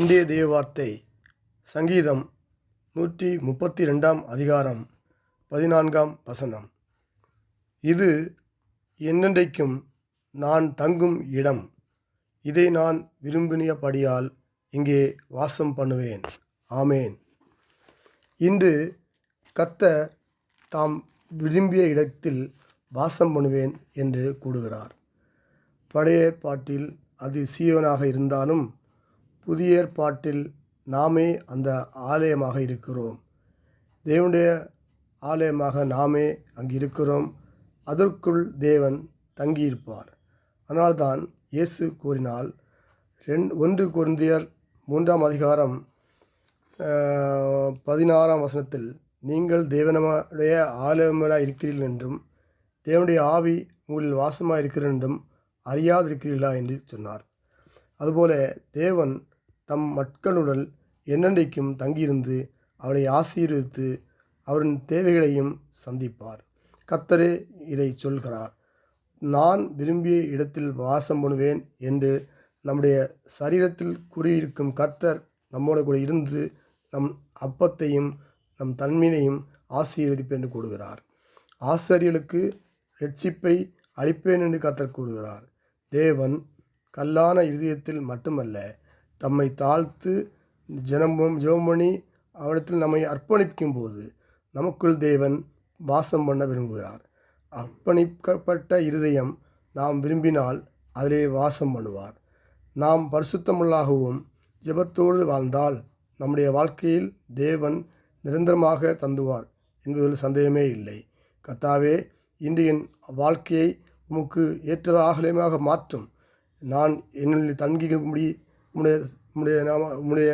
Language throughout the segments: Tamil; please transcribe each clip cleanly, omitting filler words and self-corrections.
இன்றைய தேவ வார்த்தை சங்கீதம் 132 அதிகாரம் 14 இது என்னென்றைக்கும் நான் தங்கும் இடம், இதை நான் விரும்பினபடியால் இங்கே வாசம் பண்ணுவேன். ஆமேன். இன்று கர்த்தர் தாம் விரும்பிய இடத்தில் வாசம் பண்ணுவேன் என்று கூறுகிறார். பழைய ஏற்பாட்டில் அது சீயோனாக இருந்தாலும் புதிய ஏற்பாட்டில் நாமே அந்த ஆலயமாக இருக்கிறோம். தேவனுடைய ஆலயமாக நாமே அங்கு இருக்கிறோம். அதற்குள் தேவன் தங்கியிருப்பார். அதனால்தான் இயேசு கூறினால் 1 கொரிந்தியர் 3 அதிகாரம் 16 நீங்கள் தேவனுடைய ஆலயமாக இருக்கிறீர்கள் என்றும் தேவனுடைய ஆவி உங்களில் வாசமாக இருக்கிறது என்றும் அறியாதிருக்கிறீர்களா என்று சொன்னார். அதுபோல தேவன் தம் மக்களுடன் என்னென்றைக்கும் தங்கியிருந்து அவரை ஆசீர்வதித்து அவரின் தேவைகளையும் சந்திப்பார். கர்த்தரே இதை சொல்கிறார். நான் விரும்பிய இடத்தில் வாசம் பண்ணுவேன் என்று நம்முடைய சரீரத்தில் கூறியிருக்கும் கர்த்தர் நம்மோடு கூட இருந்து நம் அப்பத்தையும் நம் தன்மையினையும் ஆசீர்வதிப்பேன் என்று கூறுகிறார். ஆசாரியர்களுக்கு இரட்சிப்பை அளிப்பேன் என்று கர்த்தர் கூறுகிறார். தேவன் கல்லான இருதயத்தில் மட்டுமல்ல, தம்மை தாழ்த்து ஜெபம் பண்ணி அவரிடத்தில் நம்மை அர்ப்பணிக்கும் போது நமக்குள் தேவன் வாசம் பண்ண விரும்புகிறார். அர்ப்பணிக்கப்பட்ட இருதயம் நாம் விரும்பினால் அதிலே வாசம் பண்ணுவார். நாம் பரிசுத்தமுள்ளாகவும் ஜெபத்தோடு வாழ்ந்தால் நம்முடைய வாழ்க்கையில் தேவன் நிரந்தரமாக தந்துவார் என்பதில் சந்தேகமே இல்லை. கர்த்தாவே, இன்று என் வாழ்க்கையை உமக்கு ஏற்றதாகலமாக மாற்றும். நான் என்னில் தங்கிக்கும்படி உம்முடைய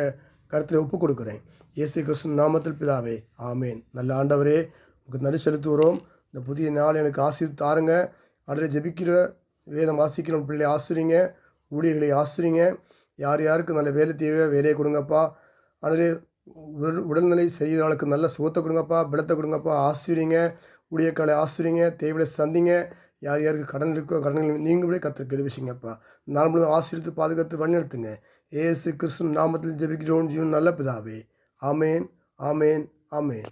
கருத்தில் ஒப்புக் கொடுக்கிறேன். இயேசு கிறிஸ்து நாமத்தில் பிதாவே, ஆமேன். நல்ல ஆண்டவரே, உங்களுக்கு நன்றி செலுத்துகிறோம். இந்த புதிய நாள் எனக்கு ஆசீர்வாதம் தாருங்க. ஆண்டவரே, ஜெபிக்கிற வேதம் வாசிக்கிற பிள்ளையை ஆசிரிங்க, ஊழியர்களை ஆசிரிங்க. யார் யாருக்கு நல்ல வேலை தேவையோ வேலையை கொடுங்கப்பா. ஆண்டவரே, உடல்நிலை செய்கிறவர்களுக்கு நல்ல சுகத்தை கொடுங்கப்பா, பலத்தை கொடுங்கப்பா. ஆசிரிங்க, ஊழியர்களை ஆசிரிங்க, தேவையை சந்திங்க. யார் யாருக்கு கடன் இருக்கோ கடன்கள் நீங்களே கர்த்தர் கிருபைங்கப்பா. நாள் முழுவதும் ஆசீர்வதித்து பாதுகாத்து வழிநடத்துங்க. இயேசு கிறிஸ்து நாமத்தில் ஜெபிக்கிறோம் ஜீவன் நல்ல பிதாவே. ஆமேன், ஆமேன், ஆமேன்.